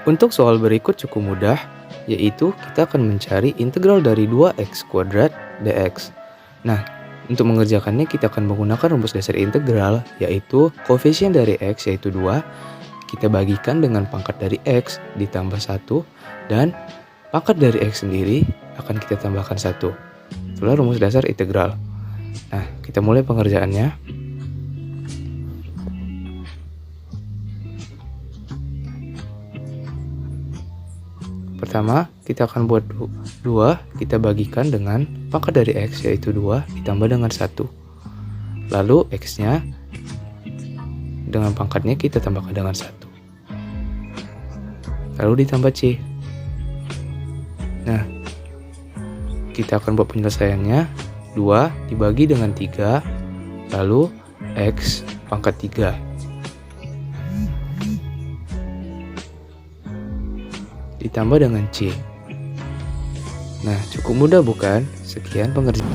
Untuk soal berikut cukup mudah, yaitu kita akan mencari integral dari 2x kuadrat dx. Nah, untuk mengerjakannya kita akan menggunakan rumus dasar integral, yaitu koefisien dari x yaitu 2, kita bagikan dengan pangkat dari x ditambah 1, dan pangkat dari x sendiri akan kita tambahkan 1. Itulah rumus dasar integral. Nah, kita mulai pengerjaannya. Pertama, kita akan buat 2, kita bagikan dengan pangkat dari x yaitu 2 ditambah dengan 1. Lalu x-nya dengan pangkatnya kita tambahkan dengan 1. Lalu ditambah c. Nah, kita akan buat penyelesaiannya. 2 dibagi dengan 3, lalu x pangkat 3. Ditambah dengan C. Nah, cukup mudah bukan? Sekian pengerjaan.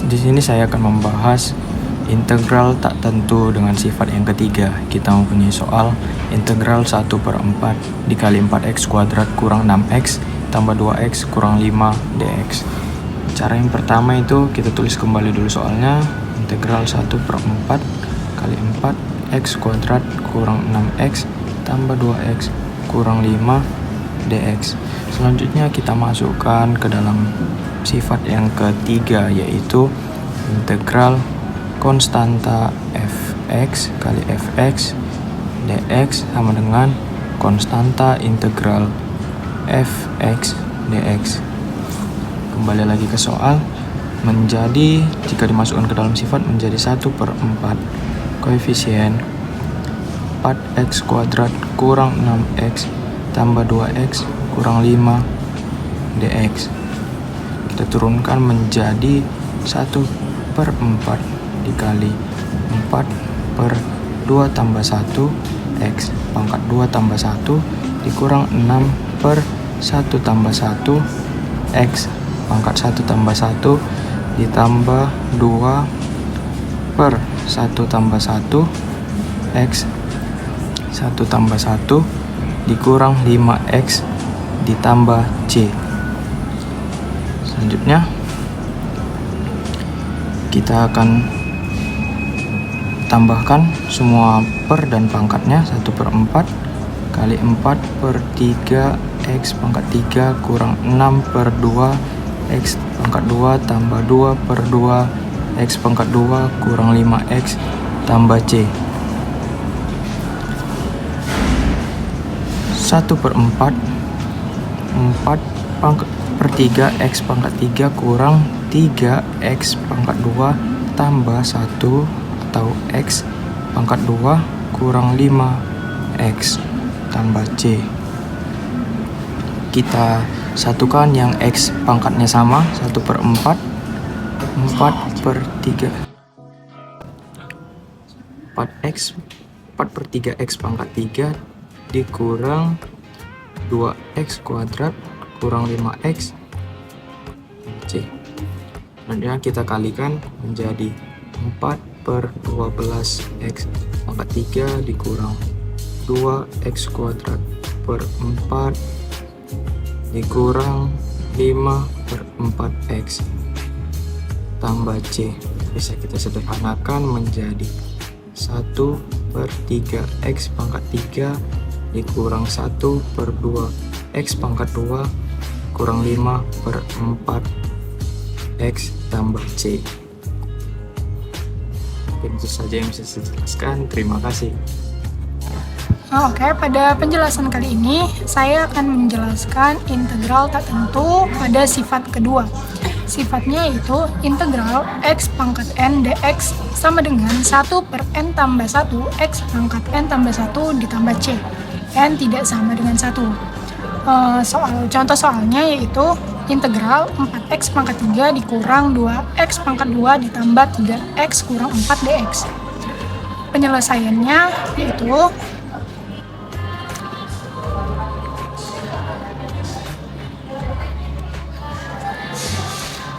Di sini saya akan membahas integral tak tentu dengan sifat yang ketiga. Kita mempunyai soal integral 1/4 dikali 4x kuadrat kurang 6x tambah 2x kurang 5 dx. Cara yang pertama itu kita tulis kembali dulu soalnya. Integral 1/4 kali 4x kuadrat kurang 6x tambah 2x kurang 5 dx. Selanjutnya kita masukkan ke dalam sifat yang ketiga, yaitu integral konstanta fx kali fx dx sama dengan konstanta integral fx dx. Kembali lagi ke soal, menjadi jika dimasukkan ke dalam sifat menjadi 1/4 koefisien 4x kuadrat kurang 6x tambah 2x kurang 5 dx. Kita turunkan menjadi 1/4 dikali 4/2 tambah 1 x pangkat 2 tambah 1 dikurang 6/1 tambah 1 x pangkat 1 tambah 1 ditambah 2/1 tambah 1 x 1 tambah 1 dikurang 5x ditambah c. Selanjutnya kita akan tambahkan semua per dan pangkatnya. 1/4 kali 4/3 x pangkat 3 kurang 6/2 x pangkat 2 tambah 2/2 x pangkat 2 kurang 5x tambah c. 1/4 4/3 x pangkat 3 kurang 3x pangkat 2 tambah 1 atau x pangkat 2 kurang 5x tambah c. Kita satukan yang x pangkatnya sama, 1/4 4/3 4/3x pangkat 3 dikurang 2x kuadrat kurang 5x c. Selanjutnya kita kalikan menjadi 4/12x pangkat 3 dikurang 2x kuadrat per 4 dikurang 5/4x tambah c. Bisa kita sederhanakan menjadi 1/3x pangkat 3 dikurang 1/2 x pangkat 2 kurang 5/4 x tambah c. Mungkin itu saja yang bisa saya jelaskan. Terima kasih. Oke, pada penjelasan kali ini saya akan menjelaskan integral tak tentu pada sifat kedua. Sifatnya yaitu integral x pangkat n dx sama dengan 1/n tambah 1 x pangkat n tambah 1 ditambah c. N tidak sama dengan 1. Contoh soalnya yaitu integral 4x pangkat 3 dikurang 2x pangkat 2 ditambah 3x kurang 4 dx. Penyelesaiannya yaitu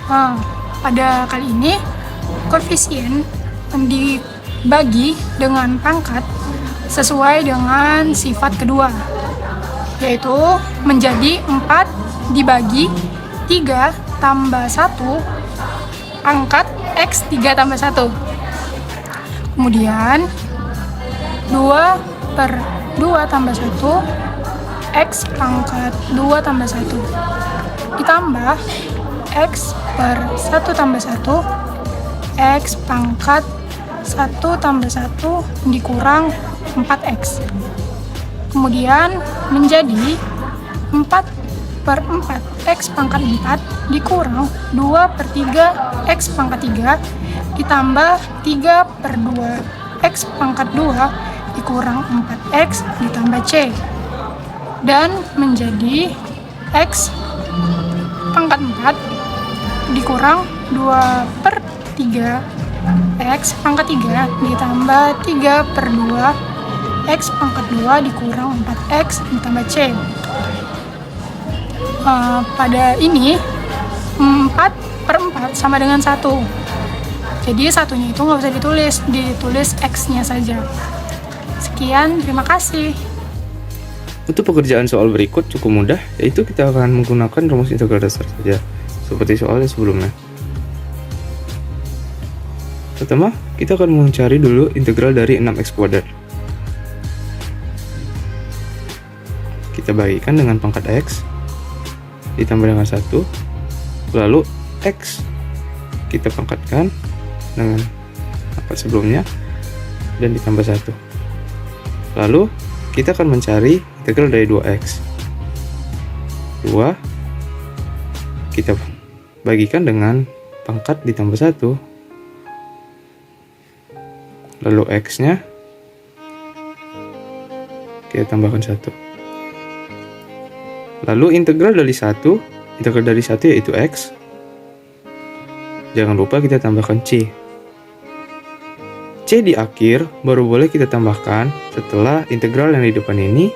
Nah, pada kali ini koefisien dibagi dengan pangkat sesuai dengan sifat kedua, yaitu menjadi 4 dibagi 3 tambah 1 pangkat X 3 tambah 1. Kemudian 2 per 2 tambah 1 X pangkat 2 tambah 1 ditambah X per 1 tambah 1 X pangkat 1 tambah 1 dikurang 4X. Kemudian menjadi 4 per 4 X pangkat 4 dikurang 2 per 3 X pangkat 3 ditambah 3 per 2 X pangkat 2 dikurang 4X ditambah C. Dan menjadi X pangkat 4 dikurang 2 per 3 X pangkat 3 ditambah 3 per 2 X pangkat 2 dikurang 4X ditambah C. Pada ini 4 per 4 sama dengan 1. Jadi satunya itu nggak usah ditulis X-nya saja. Sekian, terima kasih. Untuk pekerjaan soal berikut cukup mudah, yaitu kita akan menggunakan rumus integral dasar saja, seperti soal yang sebelumnya. Pertama, kita akan mencari dulu integral dari 6x kuadrat. Kita bagikan dengan pangkat x, ditambah dengan 1, lalu x kita pangkatkan dengan pangkat sebelumnya, dan ditambah 1. Lalu, kita akan mencari integral dari 2x. 2 kita bagikan dengan pangkat ditambah 1. Lalu x-nya kita tambahkan 1. Lalu integral dari 1 yaitu x. Jangan lupa kita tambahkan c. C di akhir baru boleh kita tambahkan setelah integral yang di depan ini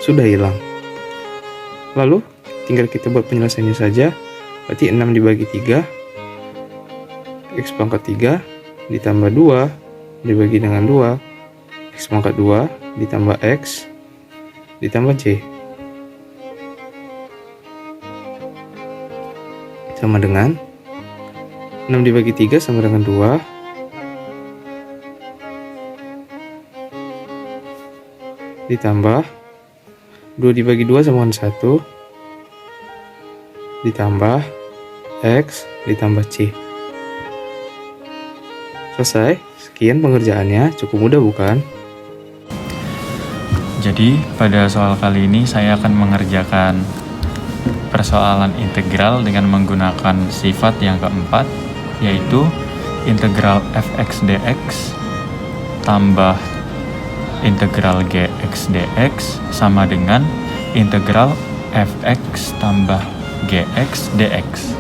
sudah hilang. Lalu tinggal kita buat penyelesaiannya saja. Berarti 6 dibagi 3 X pangkat 3 ditambah 2 dibagi dengan 2 X pangkat 2 ditambah X ditambah C sama dengan 6 dibagi 3 sama dengan 2 ditambah 2 dibagi 2 sama dengan 1 ditambah X ditambah C. Selesai. Sekian pengerjaannya, cukup mudah bukan? Jadi pada soal kali ini saya akan mengerjakan persoalan integral dengan menggunakan sifat yang keempat, yaitu integral fx dx tambah integral gx dx sama dengan integral fx tambah gx dx.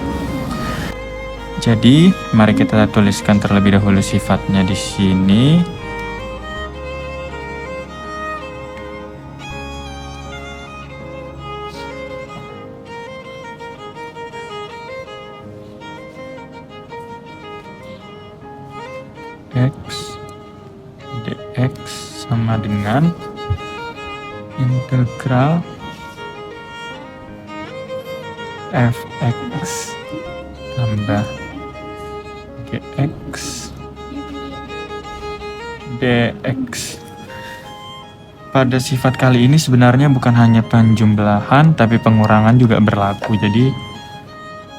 Jadi, mari kita tuliskan terlebih dahulu sifatnya di sini. X dx sama dengan integral fx tambah gx dx. Pada sifat kali ini sebenarnya bukan hanya penjumlahan tapi pengurangan juga berlaku. Jadi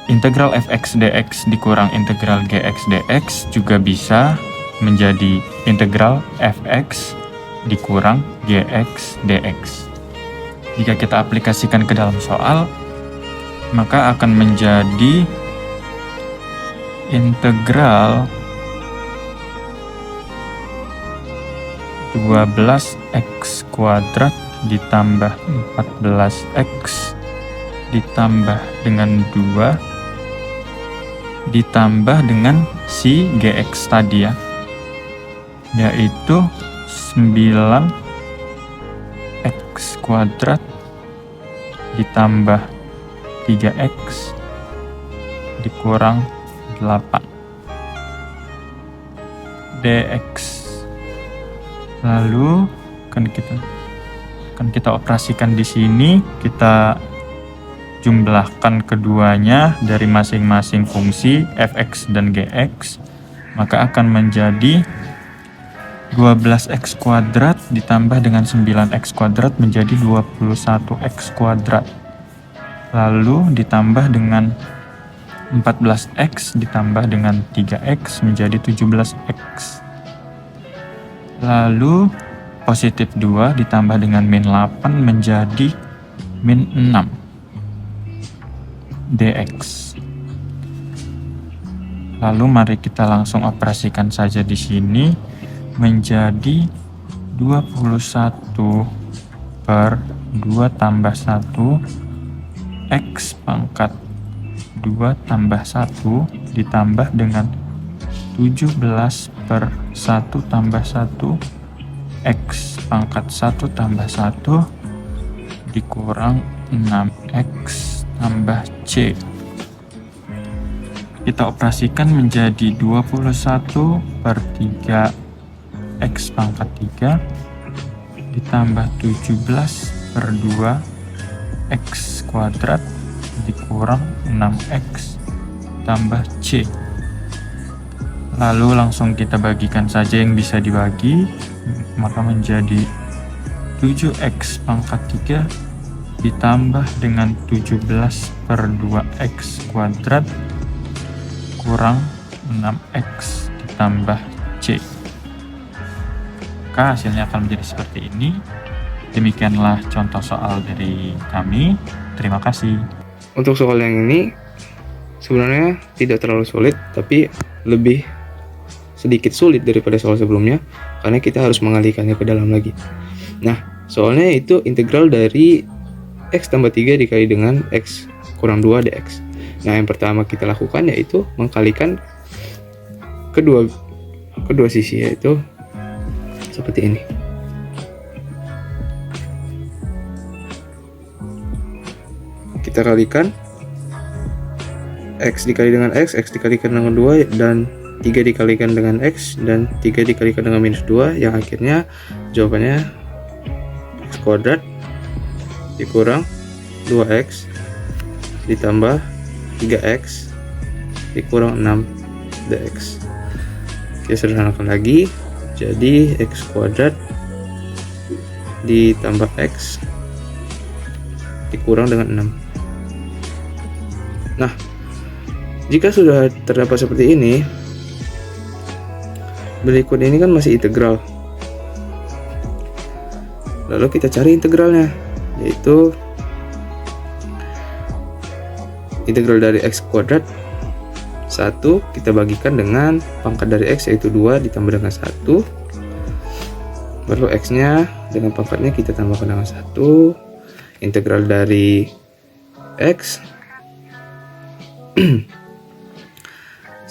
integral fx dx dikurang integral gx dx juga bisa menjadi integral fx dikurang gx dx. Jika kita aplikasikan ke dalam soal, maka akan menjadi integral 12x kuadrat ditambah 14x ditambah dengan 2 ditambah dengan si gx tadi ya, yaitu 9x kuadrat ditambah 3x dikurang 8 dx. Lalu kan kita operasikan di sini, kita jumlahkan keduanya dari masing-masing fungsi fx dan gx, maka akan menjadi 12x kuadrat ditambah dengan 9x kuadrat menjadi 21x kuadrat. Lalu ditambah dengan 14x ditambah dengan 3x menjadi 17x. Lalu positif 2 ditambah dengan min 8 menjadi min 6 dx. Lalu mari kita langsung operasikan saja di sini, menjadi 21 per 2 tambah 1 x pangkat 2 tambah 1 ditambah dengan 17 per 1 tambah 1 x pangkat 1 tambah 1 dikurang 6x tambah c. Kita operasikan menjadi 21 per 3 x pangkat 3 ditambah 17 per 2 x kuadrat dikurang 6x tambah c. Lalu langsung kita bagikan saja yang bisa dibagi, maka menjadi 7x pangkat 3 ditambah dengan 17 per 2x kuadrat kurang 6x ditambah c. Maka hasilnya akan menjadi seperti ini. Demikianlah contoh soal dari kami. Terima kasih. Untuk soal yang ini sebenarnya tidak terlalu sulit, tapi lebih sedikit sulit daripada soal sebelumnya karena kita harus mengalihkannya ke dalam lagi. Nah, soalnya itu integral dari x tambah 3 dikali dengan x kurang 2 dx. Nah, yang pertama kita lakukan yaitu mengkalikan kedua sisi, yaitu seperti ini. Kita kalikan x dikali dengan x dikalikan dengan 2, dan 3 dikalikan dengan x, dan 3 dikalikan dengan minus 2, yang akhirnya jawabannya x kuadrat dikurang 2x ditambah 3x dikurang 6 dx. Kita sederhanakan lagi, jadi x kuadrat ditambah x dikurang dengan 6. Nah, jika sudah terdapat seperti ini, berikut ini kan masih integral. Lalu kita cari integralnya, yaitu integral dari x kuadrat 1 kita bagikan dengan pangkat dari x, yaitu 2 ditambah dengan 1, baru x nya dengan pangkatnya kita tambahkan dengan 1. Integral dari x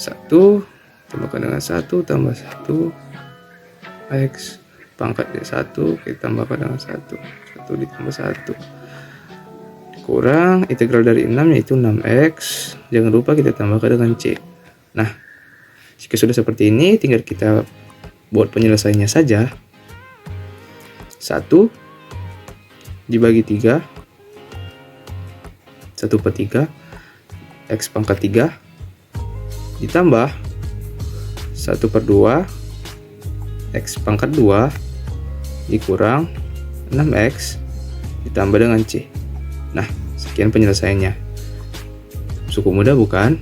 1 tambahkan dengan 1 tambah 1 x pangkatnya 1 kita tambahkan dengan 1 ditambah 1 kurang integral dari 6, yaitu 6x, jangan lupa kita tambahkan dengan c. Nah, jika sudah seperti ini, tinggal kita buat penyelesaiannya saja. 1 dibagi 3, 1 per 3 x pangkat 3 ditambah 1 per 2 x pangkat 2 dikurang 6x ditambah dengan c. Nah, sekian penyelesaiannya. Cukup mudah bukan?